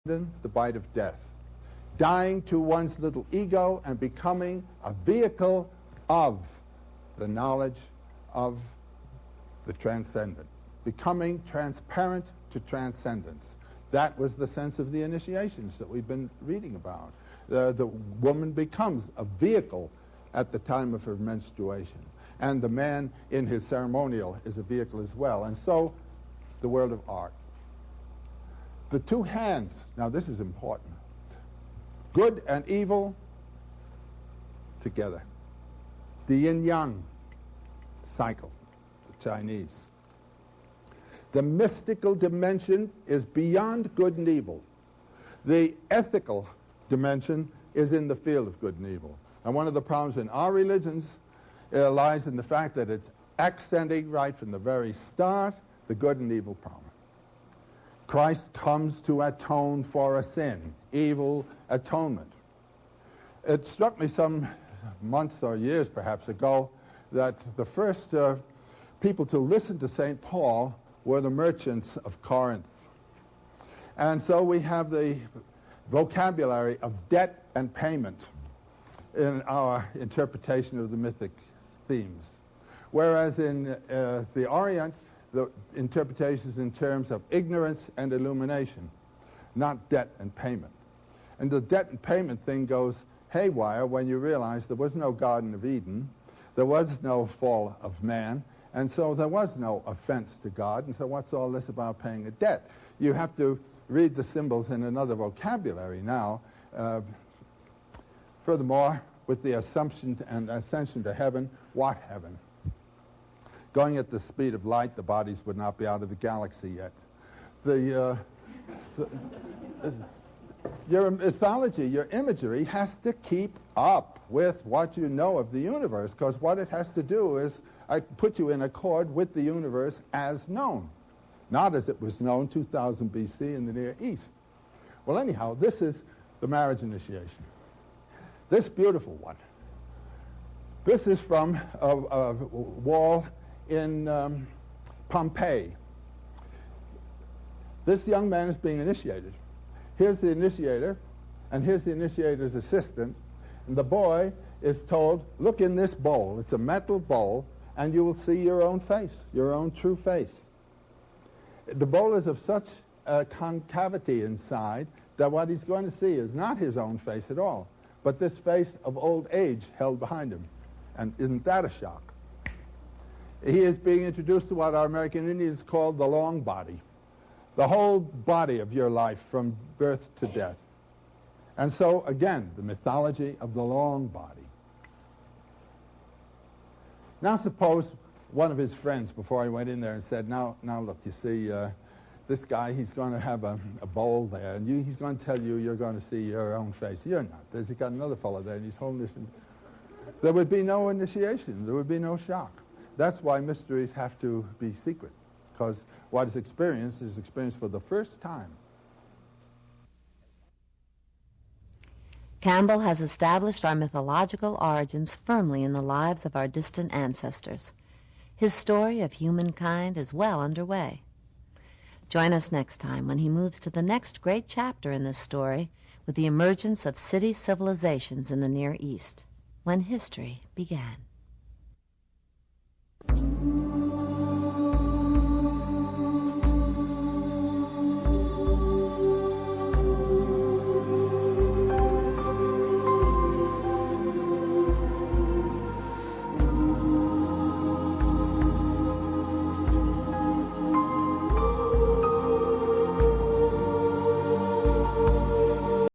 the bite of death, dying to one's little ego and becoming a vehicle of the knowledge of the transcendent, becoming transparent to transcendence. That was the sense of the initiations that we've been reading about. The woman becomes a vehicle at the time of her menstruation, and the man in his ceremonial is a vehicle as well. And so the world of art. The two hands, now this is important, good and evil together. The yin-yang cycle, the Chinese. The mystical dimension is beyond good and evil. The ethical dimension is in the field of good and evil. And one of the problems in our religions lies in the fact that it's accenting right from the very start the good and evil problem. Christ comes to atone for a sin, evil atonement. It struck me some months or years perhaps ago that the first people to listen to St. Paul were the merchants of Corinth. And so we have the vocabulary of debt and payment in our interpretation of the mythic themes. Whereas in the Orient, the interpretation is in terms of ignorance and illumination, not debt and payment. And the debt and payment thing goes haywire when you realize there was no Garden of Eden, there was no fall of man, and so there was no offense to God, and so what's all this about paying a debt? You have to read the symbols in another vocabulary now. Furthermore, with the assumption and ascension to heaven, what heaven? Going at the speed of light, the bodies would not be out of the galaxy yet. Your mythology, your imagery has to keep up with what you know of the universe, because what it has to do is put you in accord with the universe as known, not as it was known 2000 BC in the Near East. Well, anyhow, this is the marriage initiation. This beautiful one. This is from a wall in Pompeii. This young man is being initiated. Here's the initiator, and here's the initiator's assistant, and the boy is told, look in this bowl. It's a metal bowl, and you will see your own face, your own true face. The bowl is of such a concavity inside that what he's going to see is not his own face at all, but this face of old age held behind him. And isn't that a shock? He is being introduced to what our American Indians call the long body, the whole body of your life from birth to death. And so, again, the mythology of the long body. Now suppose one of his friends, before he went in there, and said, now look, you see, this guy, he's going to have a bowl there, and he's going to tell you you're going to see your own face. You're not. He's got another fellow there, and he's holding this. There would be no initiation. There would be no shock. That's why mysteries have to be secret, because what is experienced for the first time. Campbell has established our mythological origins firmly in the lives of our distant ancestors. His story of humankind is well underway. Join us next time when he moves to the next great chapter in this story with the emergence of city civilizations in the Near East, when history began.